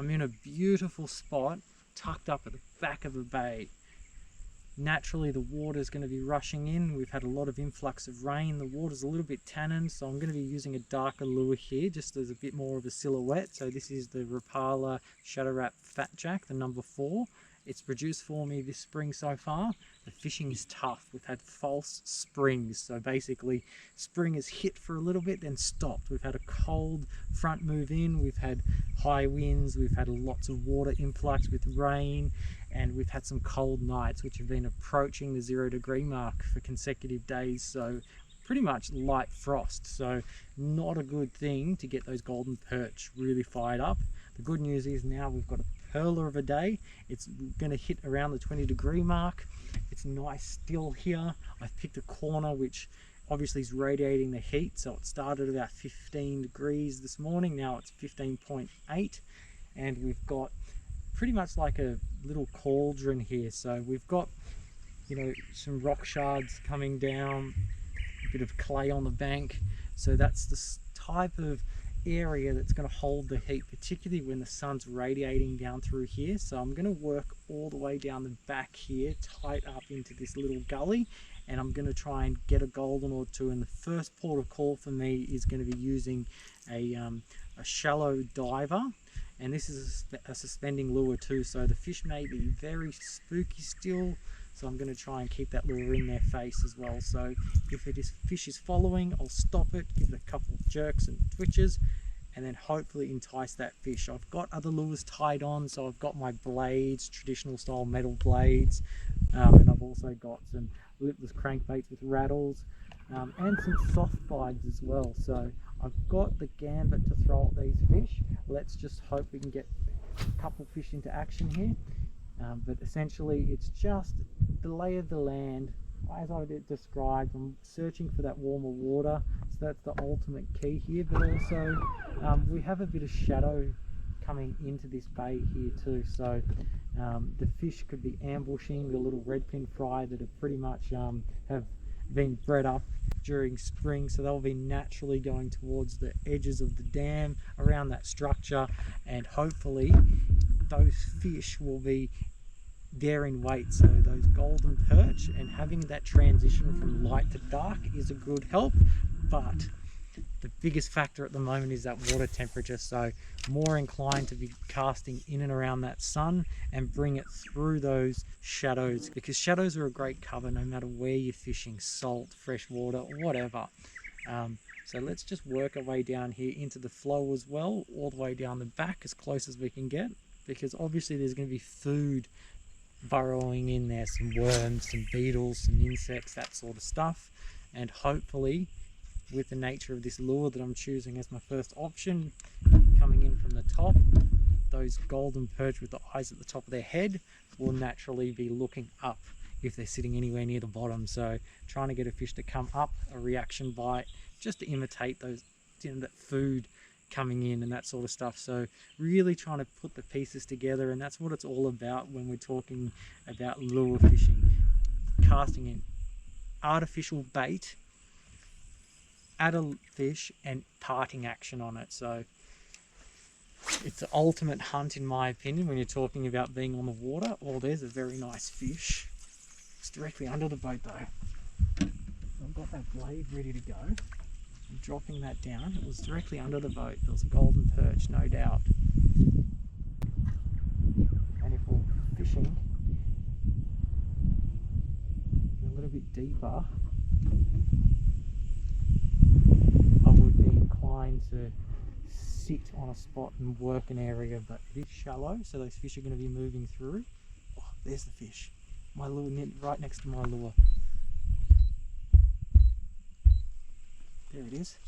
I'm in a beautiful spot tucked up at the back of a bay. Naturally the water is going to be rushing in. We've had a lot of influx of rain. The water's a little bit tannin, so I'm going to be using a darker lure here just as a bit more of a silhouette. So this is the Rapalafatjack, the number 4. It's produced for me this spring so far. The fishing is tough. We've had false springs, so basically spring has hit for a little bit then stopped. We've had a cold front move in, we've had high winds, we've had lots of water influx with rain, and we've had some cold nights which have been approaching the 0-degree mark for consecutive days, so pretty much light frost. So not a good thing to get those golden perch really fired up. The good news is now we've got a pearler of a day. It's going to hit around the 20-degree mark. It's nice still here. I've picked a corner which obviously is radiating the heat, so it started about 15 degrees this morning. Now it's 15.8, and we've got pretty much like a little cauldron here. So we've got, you know, some rock shards coming down, a bit of clay on the bank. So that's the type of area that's going to hold the heat, particularly when the sun's radiating down through here. So I'm going to work all the way down the back here, tight up into this little gully, and I'm going to try and get a golden or two. And the first port of call for me is going to be using a shallow diver, and this is a suspending lure too, so the fish may be very spooky still, so I'm going to try and keep that lure in their face as well. So if fish is following, I'll stop it, give it a couple of jerks and twitches, and then hopefully entice that fish. I've got other lures tied on, so I've got my blades, traditional style metal blades, and I've also got some lipless crankbaits with rattles, and some soft bites as well. So I've got the gambit to throw at these fish. Let's just hope we can get a couple fish into action here. But essentially it's just the lay of the land as I described. I'm searching for that warmer water, so that's the ultimate key here. But also we have a bit of shadow coming into this bay here too, so the fish could be ambushing the little redfin fry that have pretty much have been bred up during spring, so they'll be naturally going towards the edges of the dam around that structure, and hopefully those fish will be there in wait. So those golden perch, and having that transition from light to dark is a good help, but the biggest factor at the moment is that water temperature. So more inclined to be casting in and around that sun and bring it through those shadows, because shadows are a great cover no matter where you're fishing, salt, fresh water, whatever. So let's just work our way down here into the flow as well, all the way down the back as close as we can get, because obviously there's going to be food burrowing in there, some worms, some beetles, some insects, that sort of stuff. And hopefully, with the nature of this lure that I'm choosing as my first option, coming in from the top, those golden perch with the eyes at the top of their head will naturally be looking up if they're sitting anywhere near the bottom. So trying to get a fish to come up, a reaction bite, just to imitate those, you know, that food coming in and that sort of stuff. So really trying to put the pieces together, and that's what it's all about when we're talking about lure fishing. Casting in artificial bait at a fish and parting action on it. So it's the ultimate hunt in my opinion when you're talking about being on the water. Oh, there's a very nice fish. It's directly under the boat though. I've got that blade ready to go. I'm dropping that down. It was directly under the boat. There was a golden perch, no doubt. And if we're fishing a little bit deeper, I would be inclined to sit on a spot and work an area, but it is shallow, so those fish are going to be moving through. Oh, there's the fish. My lure right next to my lure. There it is.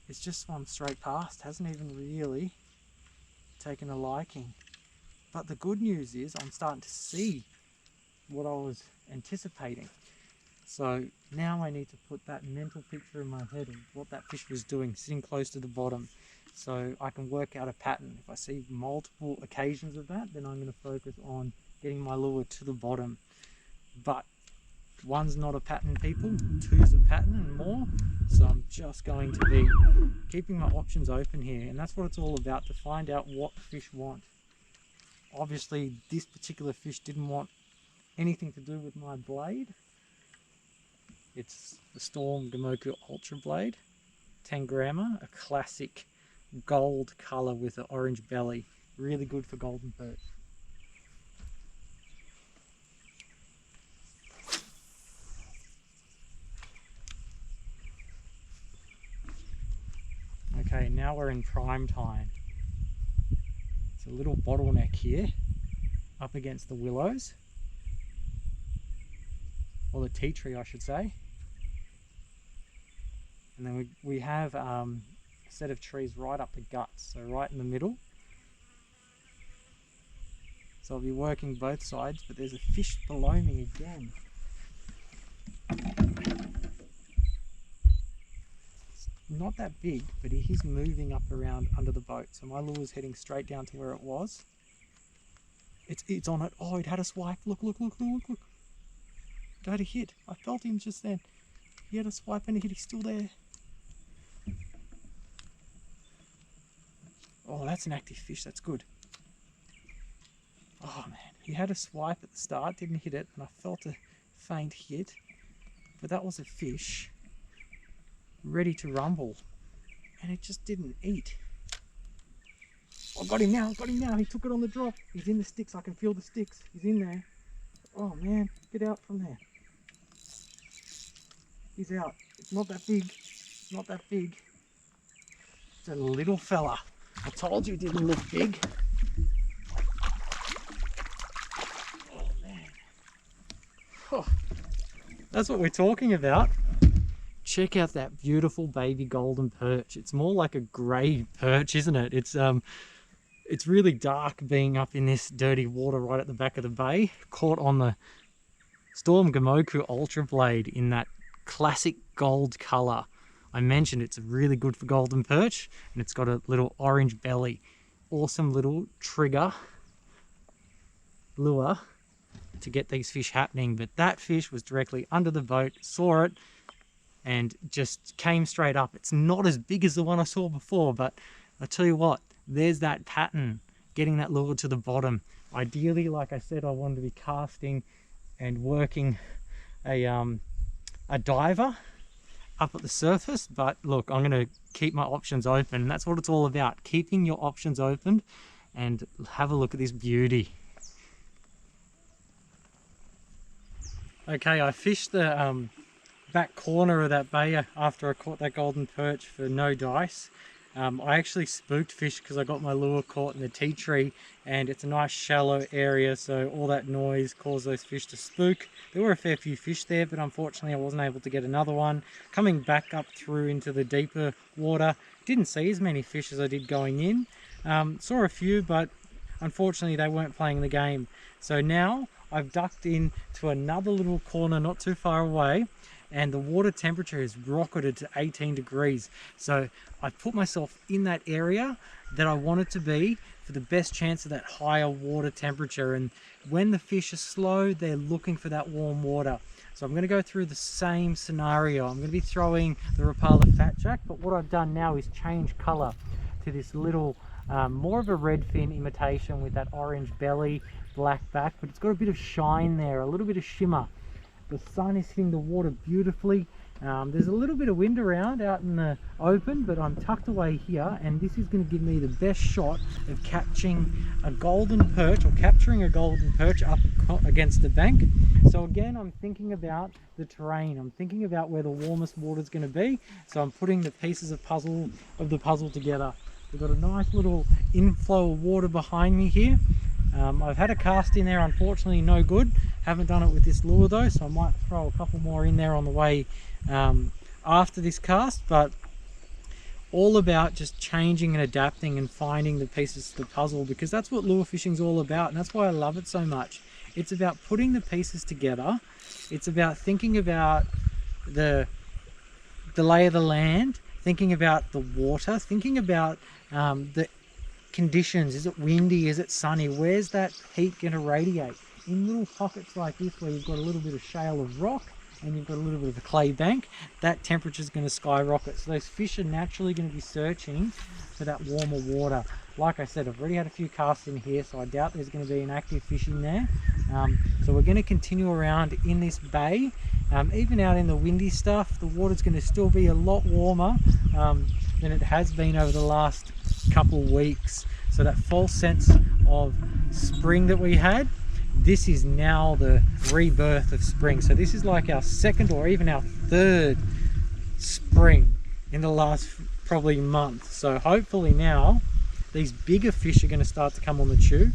It's just swum straight past, hasn't even really taken a liking. But the good news is I'm starting to see what I was anticipating. So now I need to put that mental picture in my head of what that fish was doing, sitting close to the bottom, so I can work out a pattern. If I see multiple occasions of that, then I'm going to focus on getting my lure to the bottom. But One's not a pattern people, two's a pattern and more. So I'm just going to be keeping my options open here, and that's what it's all about, to find out what the fish want. Obviously this particular fish didn't want anything to do with my blade. It's the Stormultrablade, 10 grammer, a classic gold colour with an orange belly. Really good for golden perch. Okay, now we're in prime time. It's a little bottleneck here, up against the willows, or the tea tree I should say. And then we have a set of trees right up the guts, so right in the middle. So I'll be working both sides, but there's a fish below me again. Not that big, but he's moving up around under the boat. So my lure's heading straight down to where it was. It's on it. Oh, it had a swipe. Look, look, look, look, look, look. It had a hit. I felt him just then. He had a swipe and a hit. He's still there. Oh, that's an active fish. That's good. Oh man, he had a swipe at the start, didn't hit it, and I felt a faint hit. But that was a fish ready to rumble, and it just didn't eat. Oh, got him now, got him now. He took it on the drop. He's in the sticks. I can feel the sticks. He's in there. Oh man, get out from there. He's out. It's not that big. It's not that big. It's a little fella. I told you it didn't look big. Oh man. Oh, that's what we're talking about. Check out that beautiful baby golden perch. It's more like a grey perch, isn't it? It's really dark being up in this dirty water right at the back of the bay, caught on the Stormultrablade in that classic gold colour. I mentioned it's really good for golden perch, and it's got a little orange belly. Awesome little trigger lure to get these fish happening. But that fish was directly under the boat, saw it, and just came straight up. It's not as big as the one I saw before, but I tell you what, there's that pattern, getting that lure to the bottom. Ideally, like I said, I wanted to be casting and working a diver up at the surface, but look, I'm going to keep my options open, and that's what it's all about, keeping your options open. And have a look at this beauty. Okay, I fished the back corner of that bay after I caught that golden perch for no dice. I actually spooked fish because I got my lure caught in the tea tree, and it's a nice shallow area, so all that noise caused those fish to spook. There were a fair few fish there, but unfortunately I wasn't able to get another one. Coming back up through into the deeper water, didn't see as many fish as I did going in. Saw a few, but unfortunately they weren't playing the game. So now I've ducked in to another little corner not too far away, and the water temperature has rocketed to 18 degrees. So I put myself in that area that I wanted to be for the best chance of that higher water temperature. And when the fish are slow, they're looking for that warm water. So I'm going to go through the same scenario. I'm going to be throwing the Rapalafatjack, but what I've done now is change color to this little, more of a redfin imitation with that orange belly, black back, but it's got a bit of shine there, a little bit of shimmer. The sun is hitting the water beautifully. There's a little bit of wind around out in the open, but I'm tucked away here, and this is going to give me the best shot of catching a golden perch, or capturing a golden perch up against the bank. So again, I'm thinking about the terrain. I'm thinking about where the warmest water is going to be. So I'm putting the pieces of the puzzle together. We've got a nice little inflow of water behind me here. I've had a cast in there, unfortunately no good. Haven't done it with this lure though, so I might throw a couple more in there on the way after this cast. But all about just changing and adapting and finding the pieces to the puzzle, because that's what lure fishing is all about, and that's why I love it so much. It's about putting the pieces together. It's about thinking about the lay of the land, thinking about the water, thinking about the conditions. Is it windy? Is it sunny? Where's that heat going to radiate? in little pockets like this where you've got a little bit of shale of rock and you've got a little bit of a clay bank, that temperature is going to skyrocket. So those fish are naturally going to be searching for that warmer water. Like I said, I've already had a few casts in here, so I doubt there's going to be an active fish in there. So we're going to continue around in this bay. Even out in the windy stuff, the water's going to still be a lot warmer than it has been over the last couple weeks. So that false sense of spring that we had, this is now the rebirth of spring. So this is like our second or even our third spring in the last probably month. So hopefully now these bigger fish are going to start to come on the chew.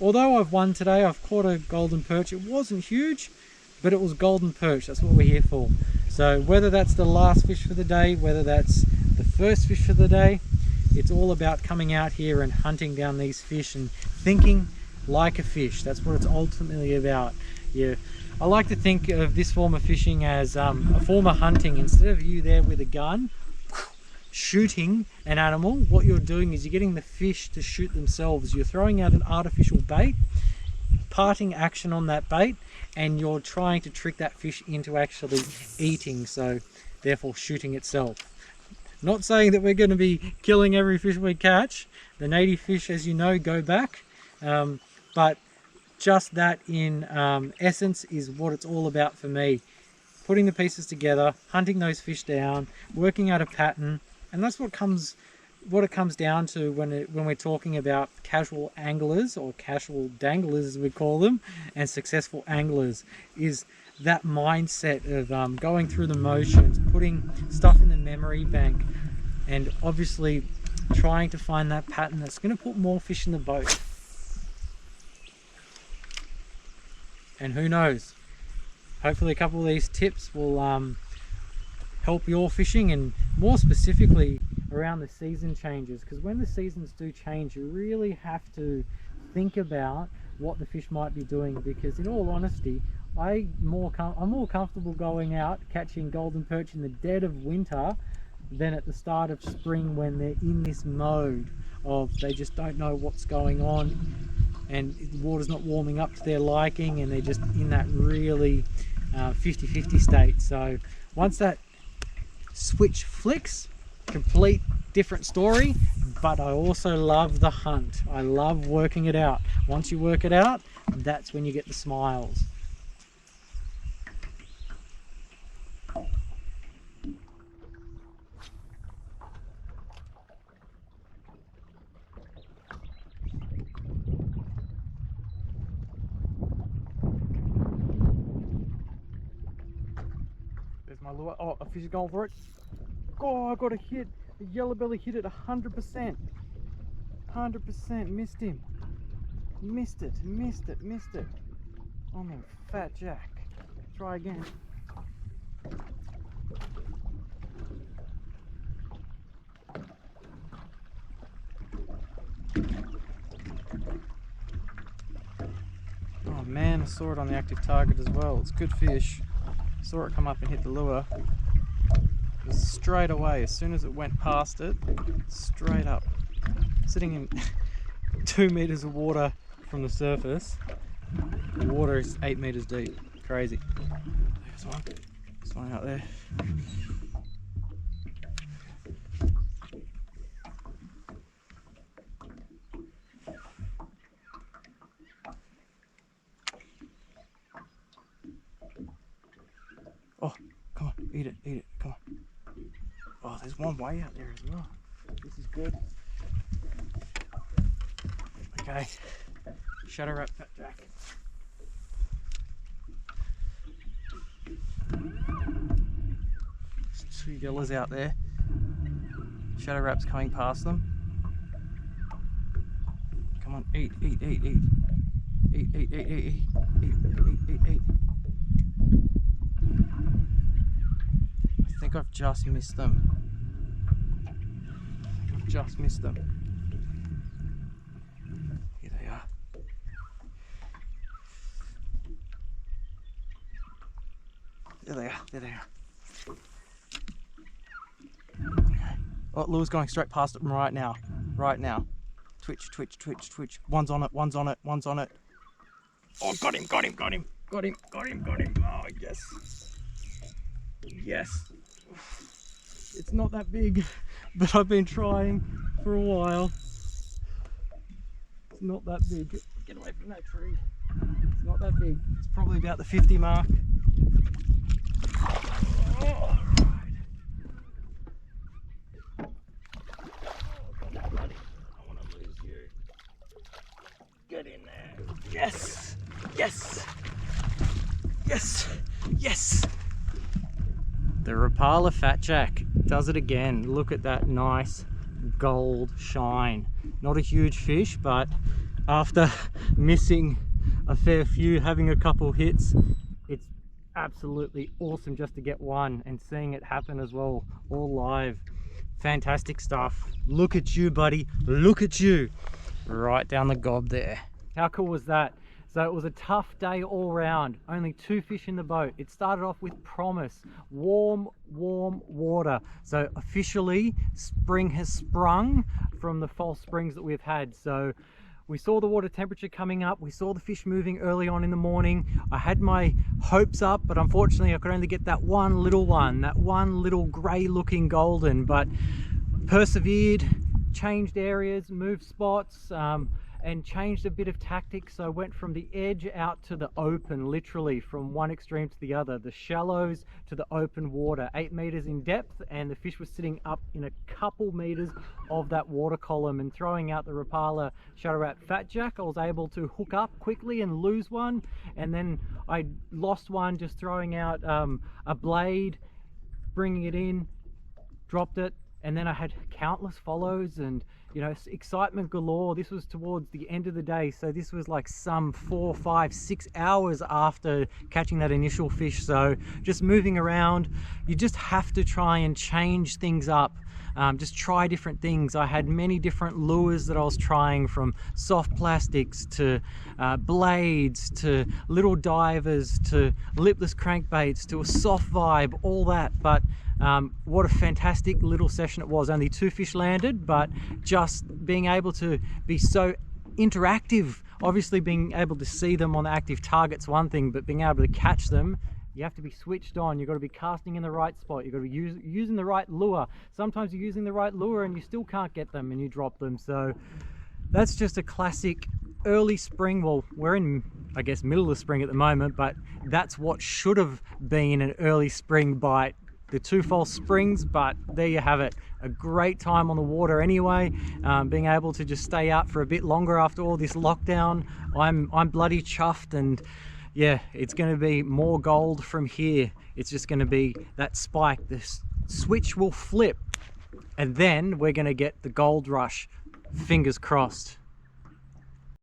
Although I've won today, I've caught a golden perch. It wasn't huge, but it was golden perch. That's what we're here for. So whether that's the last fish for the day, whether that's the first fish for the day, it's all about coming out here and hunting down these fish and thinking like a fish. That's what it's ultimately about. Yeah, I like to think of this form of fishing as a form of hunting. Instead of you there with a gun shooting an animal, what you're doing is you're getting the fish to shoot themselves. You're throwing out an artificial bait, parting action on that bait, and you're trying to trick that fish into actually eating, so therefore shooting itself. Not saying that we're going to be killing every fish we catch. The native fish, as you know, go back. But just that in essence is what it's all about for me. Putting the pieces together, hunting those fish down, working out a pattern, and that's what it comes down to when we're talking about casual anglers, or casual danglers as we call them, and successful anglers, is that mindset of going through the motions, putting stuff in the memory bank, and obviously trying to find that pattern that's going to put more fish in the boat. And who knows, hopefully a couple of these tips will help your fishing, and more specifically around the season changes, because when the seasons do change, you really have to think about what the fish might be doing, because in all honesty, I'm more comfortable going out catching golden perch in the dead of winter than at the start of spring, when they're in this mode of they just don't know what's going on and the water's not warming up to their liking, and they're just in that really 50-50 state. So once that switch flicks, complete different story. But I also love the hunt. I love working it out. Once you work it out, that's when you get the smiles. There's my lure. Oh, a fish is going for it. Oh, I got a hit. The Yellowbelly hit it 100%. 100%. Missed him. Missed it. Oh, my fat jack. Try again. Oh man, I saw it on the active target as well. It's good fish. Saw it come up and hit the lure. It was straight away, as soon as it went past it, straight up. Sitting in 2 meters of water from the surface. The water is 8 meters deep. Crazy. There's one. There's one out there. Oh, come on, eat it, come on. Oh, there's one way out there as well. This is good. Okay, shadow wrap fat jack. There's 2 yellows out there. Shadow wrap's coming past them. Come on, eat. Eat. I think I've just missed them. Here they are. There they are. Okay. Oh, lure's going straight past it right now. Twitch. One's on it. Oh, got him. Oh, yes. Yes. It's not that big, but I've been trying for a while. It's not that big. Get away from that tree. It's not that big. It's probably about the 50 mark. Oh, right. Oh, buddy. I want to lose you. Get in there. Yes. Yes. Yes. Yes. The Rapalafatjack does it again. Look at that nice gold shine. Not a huge fish, but after missing a fair few, having a couple hits, it's absolutely awesome just to get one and seeing it happen as well, all live. Fantastic stuff. Look at you, buddy. Look at you. Right down the gob there. How cool was that? So it was a tough day all round. Only 2 fish in the boat. It started off with promise. Warm water. So officially spring has sprung from the false springs that we've had. So we saw the water temperature coming up. We saw the fish moving early on in the morning. I had my hopes up, but unfortunately I could only get that one little one, that one little grey looking golden, but persevered, changed areas, moved spots, and changed a bit of tactics. So I went from the edge out to the open, literally from one extreme to the other, the shallows to the open water, 8 meters in depth, and the fish was sitting up in a couple meters of that water column. And throwing out the Rapalafatjack, I was able to hook up quickly and lose one, and then I lost one just throwing out a blade, bringing it in, dropped it, and then I had countless follows and, you know, excitement galore. This was towards the end of the day, so this was like some 4, 5, 6 hours after catching that initial fish. So just moving around, you just have to try and change things up. Just try different things. I had many different lures that I was trying, from soft plastics to blades to little divers to lipless crankbaits to a soft vibe, all that. But what a fantastic little session it was. Only 2 fish landed, but just being able to be so interactive, obviously being able to see them on the active target's one thing, but being able to catch them, you have to be switched on. You've got to be casting in the right spot. You've got to be using the right lure. Sometimes you're using the right lure and you still can't get them and you drop them. So that's just a classic early spring. Well, we're in, I guess, middle of spring at the moment, but that's what should have been an early spring bite. The 2 false springs, but there you have it. A great time on the water anyway. Being able to just stay out for a bit longer after all this lockdown. I'm bloody chuffed, and yeah, it's going to be more gold from here. It's just going to be that spike. The switch will flip, and then we're going to get the gold rush. Fingers crossed.